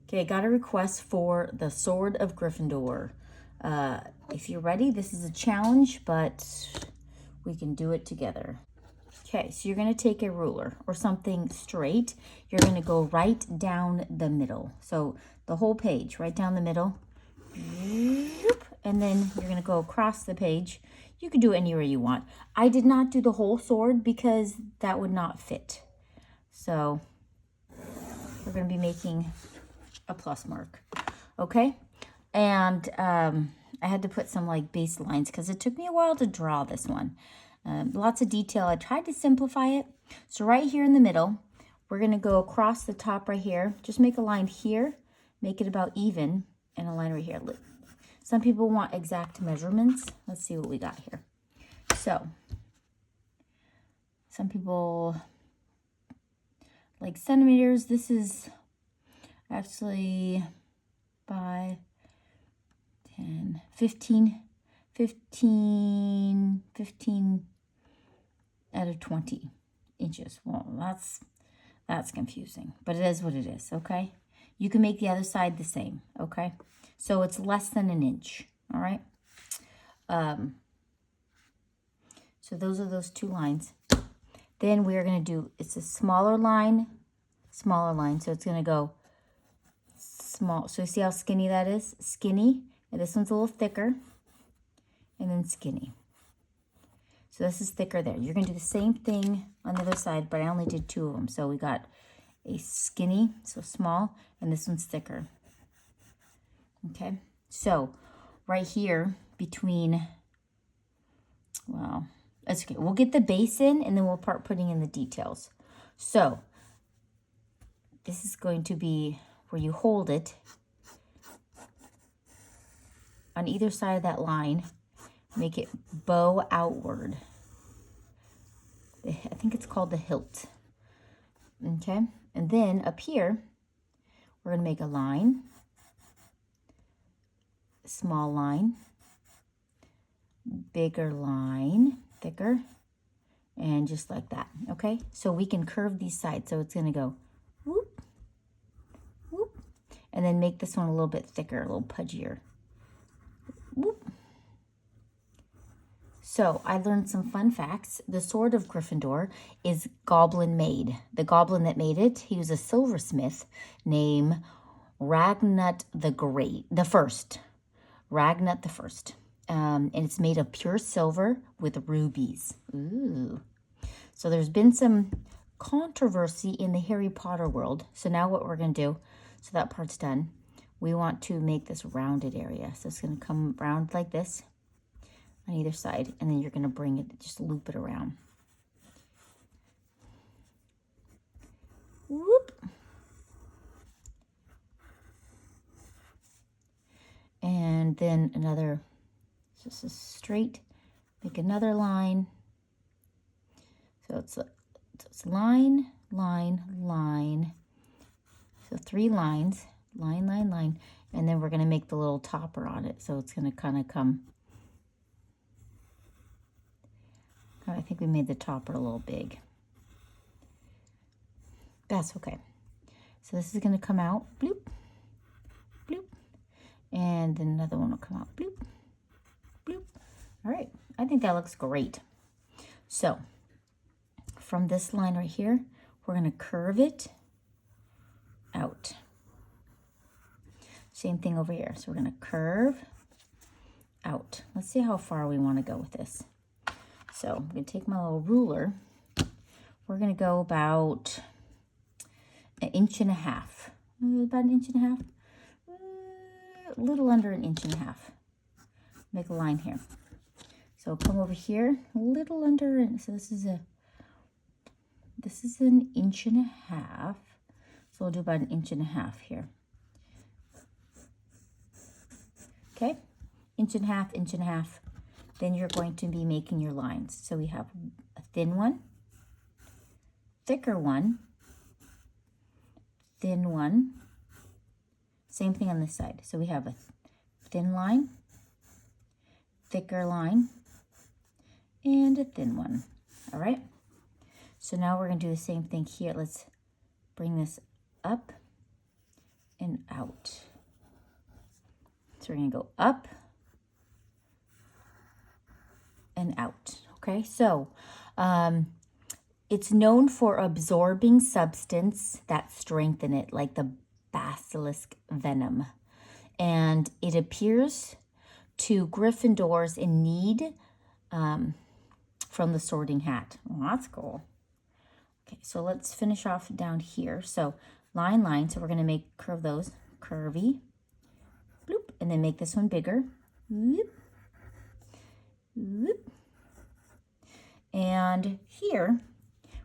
Okay, I got a request for the Sword of Gryffindor. If you're ready, this is a challenge, but we can do it together. Okay, so you're going to take a ruler or something straight. You're going to go right down the middle. So the whole page, right down the middle. And then you're going to go across the page. You can do it anywhere you want. I did not do the whole sword because that would not fit. So we're going to be making a plus mark. Okay? And I had to put some like base lines because it took me a while to draw this one. Lots of detail. I tried to simplify it. So right here in the middle, we're going to go across the top right here. Just make a line here. Make it about even. And a line right here. Some people want exact measurements. Let's see what we got here. So, some people like centimeters. This is actually 5, 10, 15 out of 20 inches. Well, that's confusing, but it is what it is, okay? You can make the other side the same, okay? So it's less than an inch, all right? So those are those two lines. Then we're going to do, it's a smaller line. So it's going to go small. So you see how skinny that is? Skinny. And this one's a little thicker. And then skinny. So this is thicker there. You're going to do the same thing on the other side, but I only did 2 of them. So we got a skinny, so small, and this one's thicker. Okay. So right here between, well, that's okay. We'll get the base in and then we'll start putting in the details. So this is going to be where you hold it on either side of that line. Make it bow outward. I think it's called the hilt. Okay. And then up here, we're going to make a line, small line, bigger line, thicker, and just like that. Okay. So we can curve these sides. So it's going to go whoop, whoop, and then make this one a little bit thicker, a little pudgier. Whoop. So I learned some fun facts. The Sword of Gryffindor is goblin made. The goblin that made it, he was a silversmith named Ragnut the First. Ragnut the First. And it's made of pure silver with rubies. Ooh. So there's been some controversy in the Harry Potter world. So now what we're going to do, so that part's done, we want to make this rounded area. So it's going to come round like this on either side, and then you're going to bring it, just loop it around. Whoop. And then another, just a straight, make another line. So it's line, line, line. So 3 lines, line, line, line. And then we're going to make the little topper on it. So it's going to kind of come. I think we made the topper a little big. That's okay. So this is going to come out, bloop, bloop. And then another one will come out, bloop, bloop. All right, I think that looks great. So from this line right here, we're going to curve it out. Same thing over here. So we're going to curve out. Let's see how far we want to go with this. So I'm going to take my little ruler. We're going to go about 1.5 inches. About 1.5 inches. A little under 1.5 inches. Make a line here. So come over here, a little under. So this is 1.5 inches. So we'll do about 1.5 inches here. Okay, 1.5 inches. Then you're going to be making your lines. So we have a thin one, thicker one, thin one. Same thing on this side. So we have a thin line, thicker line, and a thin one. All right. So now we're going to do the same thing here. Let's bring this up and out. So we're going to go up and out. Okay, so it's known for absorbing substance that strengthen it, like the basilisk venom. And it appears to Gryffindors in need from the Sorting Hat. Well, that's cool. Okay, so let's finish off down here. So line, line. So we're going to curve those curvy. Bloop, and then make this one bigger. Whoop, whoop. And here,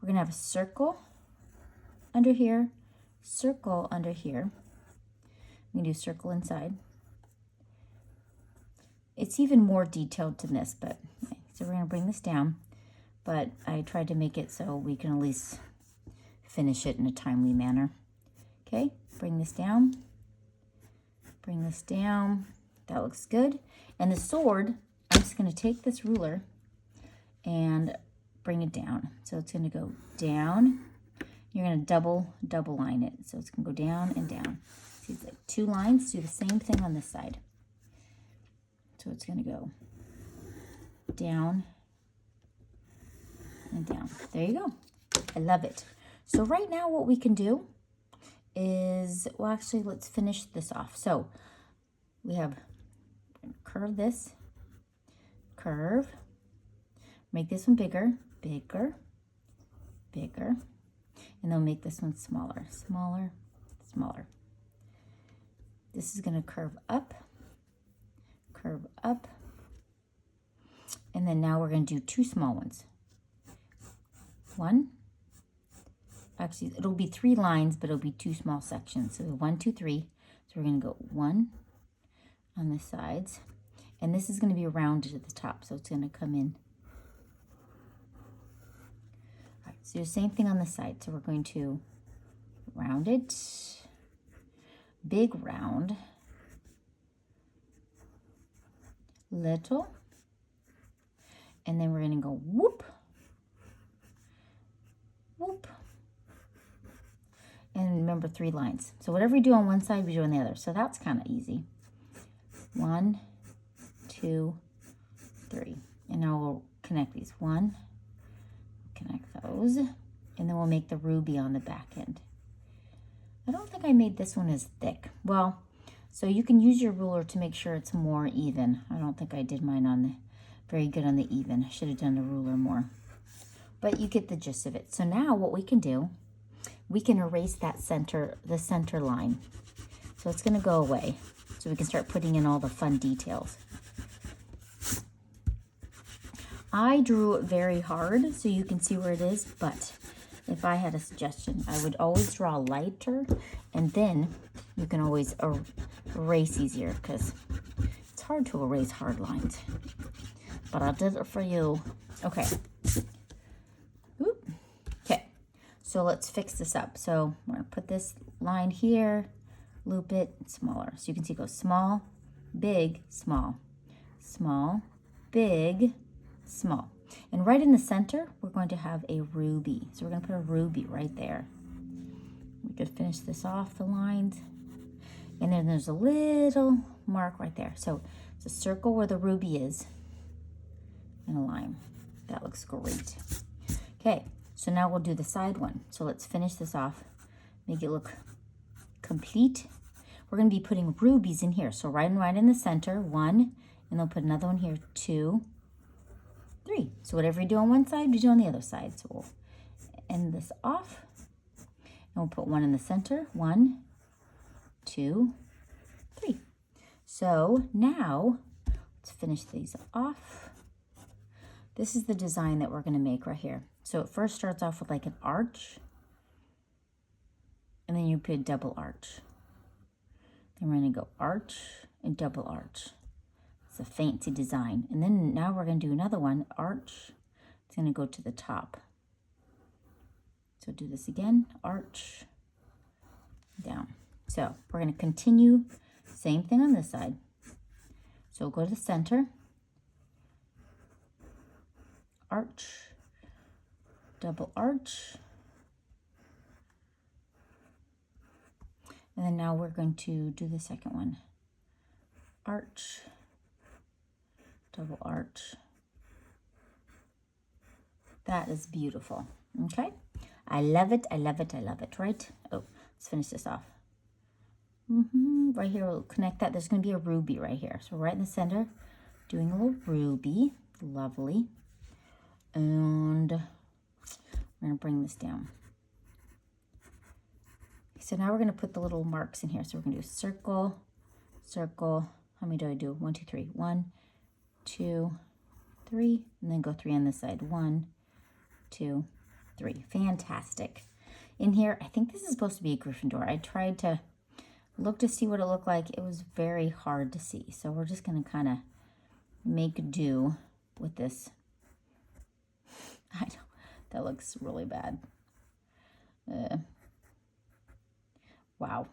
we're going to have a circle under here, circle under here. We can do circle inside. It's even more detailed than this, but so we're going to bring this down. But I tried to make it so we can at least finish it in a timely manner. Okay, bring this down. Bring this down. That looks good. And the sword, I'm just going to take this ruler and bring it down. So it's going to go down. You're going to double line it. So it's going to go down and down. See, it's like 2 lines. Do the same thing on this side. So it's going to go down and down. There you go. I love it. So right now what we can do is, well, actually, let's finish this off. So we have curve this, curve, make this one bigger, bigger, bigger, and then make this one smaller, smaller, smaller. This is going to curve up, and then now we're going to do 2 small ones. One, actually, it'll be 3 lines, but it'll be 2 small sections. So 1, 2, 3. So we're going to go 1 on the sides, and this is going to be rounded at the top, so it's going to come in. All right, so the same thing on the side. So we're going to round it, big round, little, and then we're going to go whoop, whoop. And remember 3 lines. So whatever you do on one side, we do on the other. So that's kind of easy. 1, 2, 3. And now we'll connect these. 1, connect those. And then we'll make the ruby on the back end. I don't think I made this one as thick. Well, so you can use your ruler to make sure it's more even. I don't think I did mine on the very good on the even. I should have done the ruler more. But you get the gist of it. So now what we can do, we can erase that the center line. So it's going to go away. So we can start putting in all the fun details. I drew it very hard so you can see where it is, but if I had a suggestion, I would always draw lighter, and then you can always erase easier, because it's hard to erase hard lines. But I did it for you. Okay. Oop. Okay. So let's fix this up. So we're going to put this line here, loop it smaller. So you can see it goes small, big, small, small, big, small. And right in the center, we're going to have a ruby. So we're going to put a ruby right there. We could finish this off, the lines. And then there's a little mark right there. So it's a circle where the ruby is and a line. That looks great. Okay, so now we'll do the side one. So let's finish this off, make it look complete. We're going to be putting rubies in here. So right in the center, 1, and then put another one here, 2, 3. So whatever you do on one side, we do on the other side. So we'll end this off, and we'll put 1 in the center, 1, 2, 3. So now let's finish these off. This is the design that we're going to make right here. So it first starts off with like an arch, and then you put a double arch. Then we're going to go arch and double arch. It's a fancy design. And then now we're going to do another one, arch. It's going to go to the top. So do this again, arch, down. So we're going to continue, same thing on this side. So go to the center, arch, double arch, And then now we're going to do the second one. Arch, double arch. That is beautiful. Okay. I love it. I love it. I love it. Right? Oh, let's finish this off. Right here, we'll connect that. There's going to be a ruby right here. So right in the center, doing a little ruby. Lovely. And we're going to bring this down. So now we're going to put the little marks in here. So we're going to do circle, circle. How many do I do? 1, 2, 3. 1, 2, 3. And then go 3 on this side. 1, 2, 3. Fantastic. In here, I think this is supposed to be a Gryffindor. I tried to look to see what it looked like. It was very hard to see. So we're just going to kind of make do with this. I know, that looks really bad. Wow.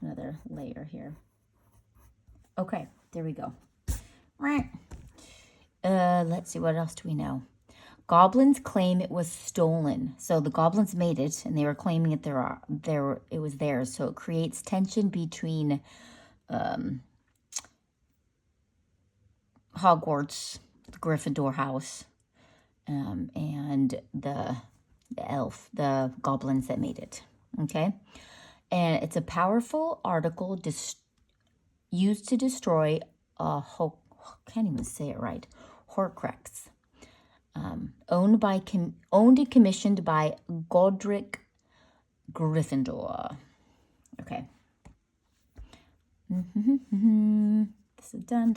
Another layer here. Okay, there we go. Let's see, what else do we know? Goblins claim it was stolen. So the goblins made it, and they were claiming it it was theirs. So it creates tension between Hogwarts, the Gryffindor house, and the goblins that made it. Okay, and it's a powerful article used to destroy can't even say it right. Horcrux. Owned and commissioned by Godric Gryffindor. Okay. This is done.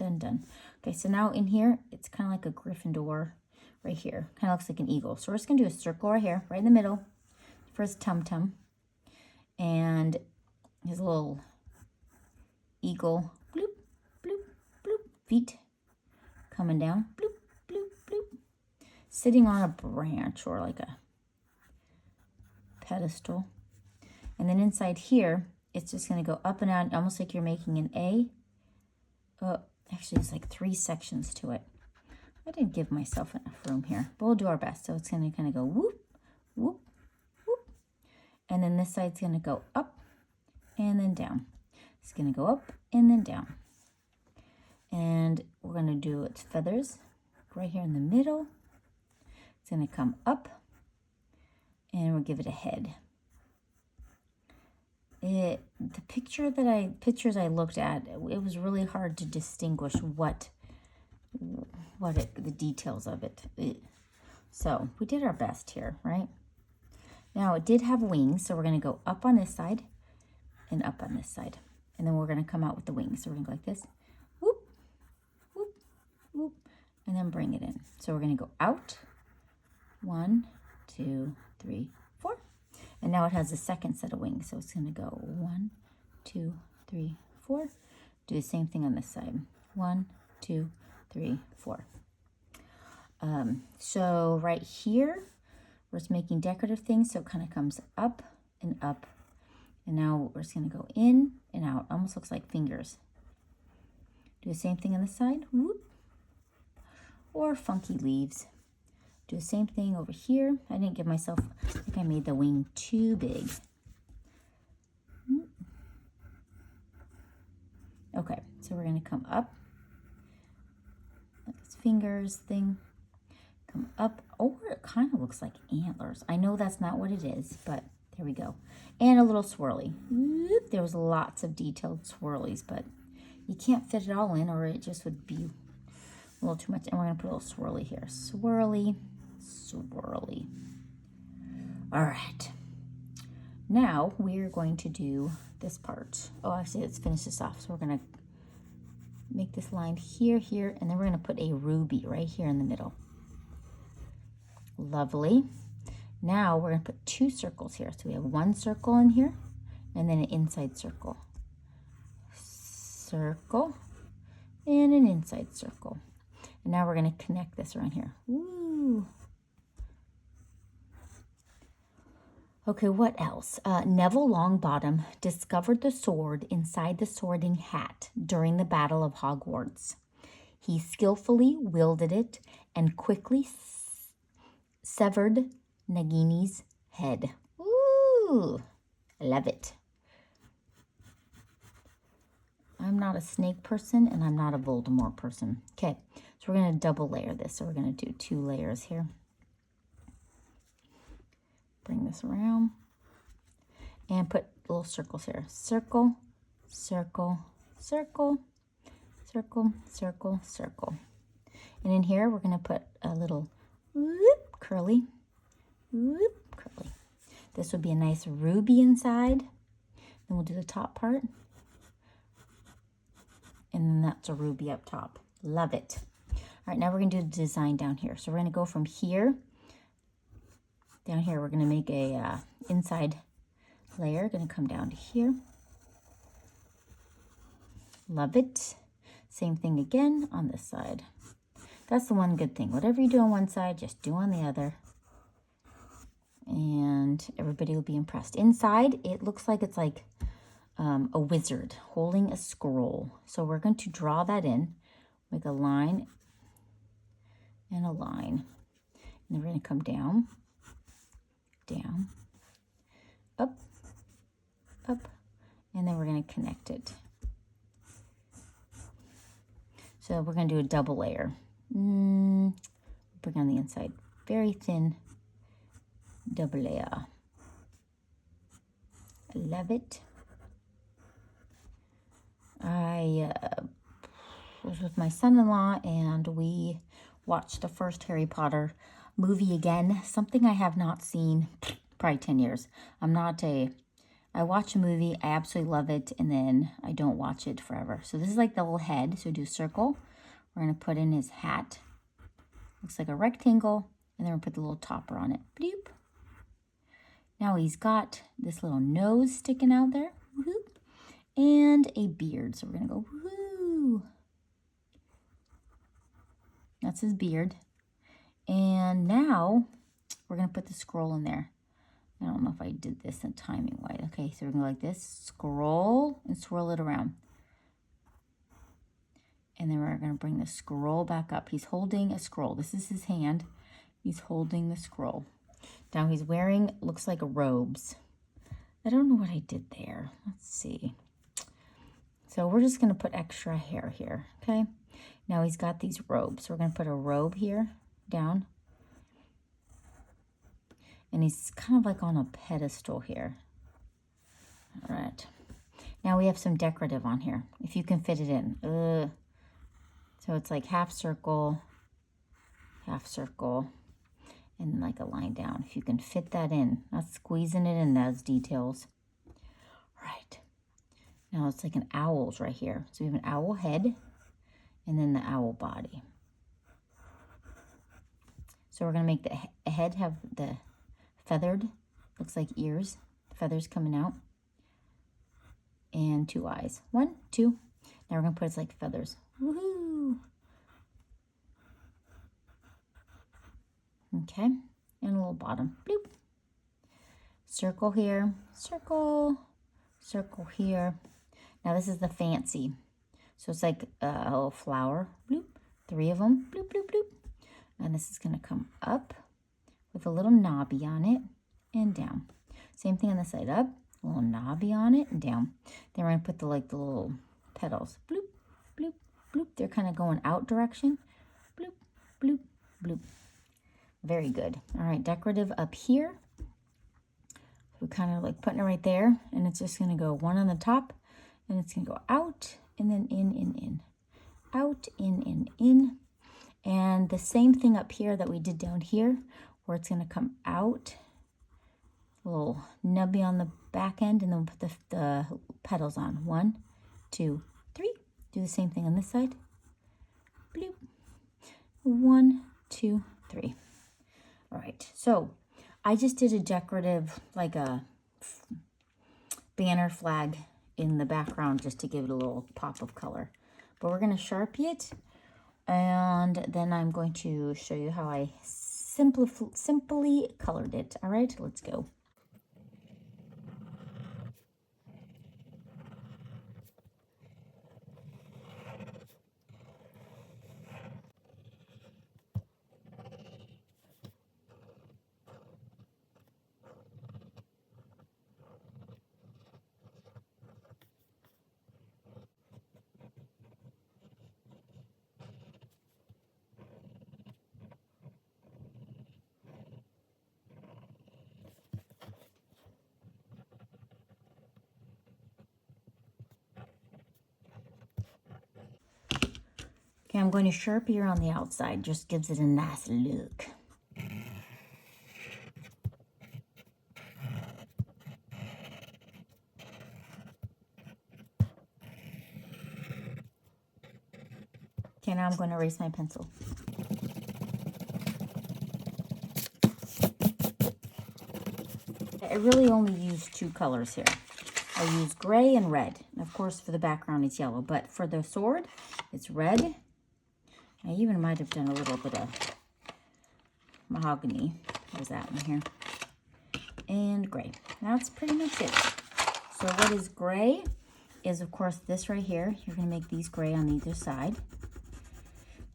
Okay, so now in here, it's kind of like a Gryffindor right here. Kind of looks like an eagle. So we're just going to do a circle right here, right in the middle for his tum-tum. And his little eagle, bloop, bloop, bloop, feet coming down, bloop, bloop, bloop. Sitting on a branch or like a pedestal. And then inside here, it's just going to go up and down, almost like you're making an A. Actually, it's like 3 sections to it. I didn't give myself enough room here, but we'll do our best. So it's going to kind of go whoop, whoop, whoop. And then this side's going to go up and then down. It's going to go up and then down. And we're going to do its feathers right here in the middle. It's going to come up, and we'll give it a head. The pictures I looked at, it was really hard to distinguish the details of it. So we did our best here, right? Now it did have wings, so we're going to go up on this side and up on this side, and then we're going to come out with the wings. So we're going to go like this, whoop, whoop, whoop, and then bring it in. So we're going to go out. 1, 2, 3, 4. And now it has a second set of wings. So it's going to go 1, 2, 3, 4. Do the same thing on this side. 1, 2, 3, 4. So right here, we're just making decorative things. So it kind of comes up and up. And now we're just going to go in and out. Almost looks like fingers. Do the same thing on the side. Whoop. Or funky leaves. Do the same thing over here. I didn't give myself, I think I made the wing too big. Okay, so we're going to come up. Like this fingers thing. Come up. Oh, it kind of looks like antlers. I know that's not what it is, but there we go. And a little swirly. Whoop, there was lots of detailed swirlies, but you can't fit it all in or it just would be a little too much. And we're going to put a little swirly here. Swirly. Swirly. All right. Now we're going to do this part. Oh, actually, let's finish this off. So we're going to make this line here, here, and then we're going to put a ruby right here in the middle. Lovely. Now we're going to put 2 circles here. So we have 1 circle in here and then an inside circle. Circle and an inside circle. And now we're going to connect this around here. Woo! Okay, what else? Neville Longbottom discovered the sword inside the sorting hat during the Battle of Hogwarts. He skillfully wielded it and quickly severed Nagini's head. Ooh, Woohoo! I love it. I'm not a snake person and I'm not a Voldemort person. Okay, so we're going to double layer this. So we're going to do 2 layers here. Bring this around and put little circles here. Circle, circle, circle, circle, circle, circle. And in here, we're going to put a little whoop, curly, whoop, curly. This will be a nice ruby inside. Then we'll do the top part. And then that's a ruby up top. Love it. All right, now we're going to do the design down here. So we're going to go from here. Down here, we're going to make a inside layer. Going to come down to here. Love it. Same thing again on this side. That's the one good thing. Whatever you do on one side, just do on the other. And everybody will be impressed. Inside, it looks like it's like a wizard holding a scroll. So we're going to draw that in, make a line and a line. And then we're going to come down, down, up, up, and then we're going to connect it. So we're going to do a double layer. Bring on the inside, very thin double layer. I love it. I was with my son-in-law and we watched the first Harry Potter movie again, something I have not seen probably 10 years. I watch a movie, I absolutely love it, and then I don't watch it forever. So this is like the little head, so do a circle. We're going to put in his hat. Looks like a rectangle, and then we'll put the little topper on it. Bloop. Now he's got this little nose sticking out there. Whoop. And a beard. So we're going to go, woo. That's his beard. And now we're going to put the scroll in there. I don't know if I did this in timing wise. Okay, so we're going to go like this. Scroll and swirl it around. And then we're going to bring the scroll back up. He's holding a scroll. This is his hand. He's holding the scroll. Now he's wearing, looks like robes. I don't know what I did there. Let's see. So we're just going to put extra hair here, okay? Now he's got these robes. So we're going to put a robe here, down. And he's kind of like on a pedestal here. All right. Now we have some decorative on here, if you can fit it in. So it's like half circle, and then like a line down. If you can fit that in, not squeezing it in, those details. Right. Now it's like an owl's right here. So we have an owl head and then the owl body. So we're going to make the head have the feathered, looks like ears, feathers coming out, and 2 eyes. 1, 2. Now we're going to put it's like feathers. Woohoo! Okay, and a little bottom. Bloop. Circle here, circle, circle here. Now this is the fancy. So it's like a little flower. Bloop. 3 of them. Bloop, bloop, bloop. And this is going to come up with a little knobby on it and down. Same thing on the side, up, a little knobby on it and down. Then we're going to put the little petals. Bloop, bloop, bloop. They're kind of going out direction. Bloop, bloop, bloop. Very good. All right, decorative up here. We're kind of like putting it right there, and it's just going to go 1 on the top, and it's going to go out, and then in. Out, in. And the same thing up here that we did down here, where it's going to come out, a little nubby on the back end, and then we'll put the petals on. 1, 2, 3. Do the same thing on this side. Bloop. 1, 2, 3. All right, so I just did a decorative, like a banner flag in the background just to give it a little pop of color. But we're going to Sharpie it, and then I'm going to show you how I simply colored it. All right, let's go. Okay, I'm going to Sharpie around the outside. Just gives it a nice look. Okay, now I'm going to erase my pencil. I really only use 2 colors here. I use gray and red. And of course, for the background, it's yellow. But for the sword, it's red. I even might have done a little bit of mahogany. There's that in here. And gray. That's pretty much it. So what is gray is, of course, this right here. You're going to make these gray on either side.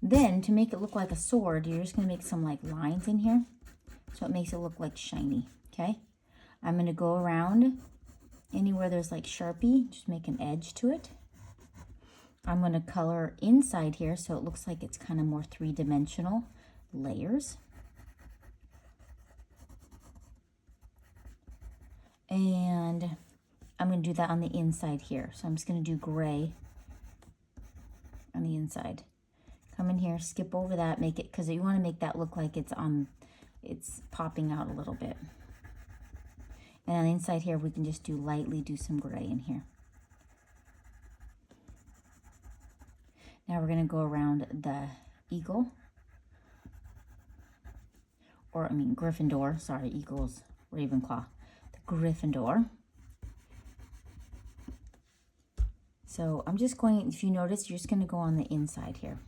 Then, to make it look like a sword, you're just going to make some like lines in here. So it makes it look like shiny, okay? I'm going to go around anywhere there's like Sharpie, just make an edge to it. I'm going to color inside here so it looks like it's kind of more 3-dimensional layers. And I'm going to do that on the inside here. So I'm just going to do gray on the inside. Come in here, skip over that, make it, because you want to make that look like it's popping out a little bit. And on the inside here, we can just lightly do some gray in here. Now we're going to go around the eagle. Or, I mean, Gryffindor. Sorry, eagle's Ravenclaw. The Gryffindor. So I'm just going, if you notice, you're just going to go on the inside here.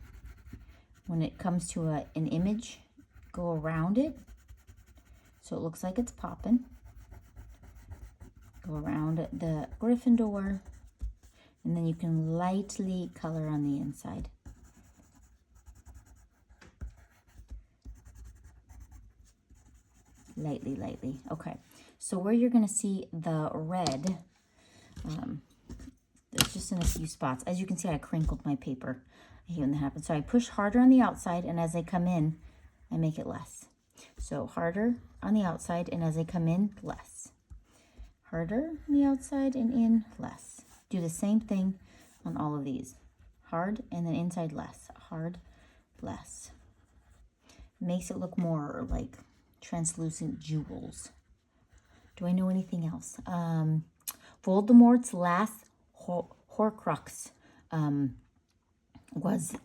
When it comes to an image, go around it so it looks like it's popping. Go around the Gryffindor, and then you can lightly color on the inside. Lightly, lightly. Okay, so where you're going to see the red, it's just in a few spots. As you can see, I crinkled my paper. I hate when that happens. So I push harder on the outside, and as I come in, I make it less. So harder on the outside, and as I come in, less. Harder on the outside and in, less. Do the same thing on all of these. Hard, and then inside, less. Hard, less. Makes it look more like translucent jewels. Do I know anything else? Voldemort's last Horcrux was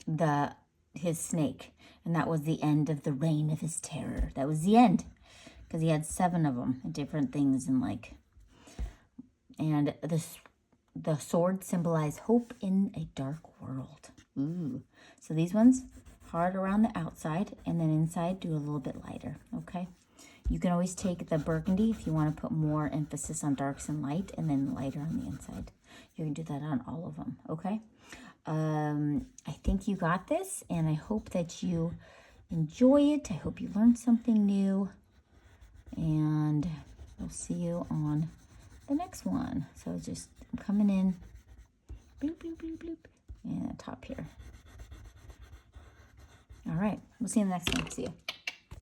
his snake, and that was the end of the reign of his terror. That was the end, because he had 7 of them, different things, and the sword symbolized hope in a dark world. Ooh. So these ones, hard around the outside, and then inside, do a little bit lighter, okay? You can always take the burgundy if you want to put more emphasis on darks and light, and then lighter on the inside. You can do that on all of them, okay? I think you got this, and I hope that you enjoy it. I hope you learned something new, and we'll see you on the next one. So just I'm coming in, bloop, bloop, bloop, bloop, and the top here. All right, we'll see you in the next one. See you.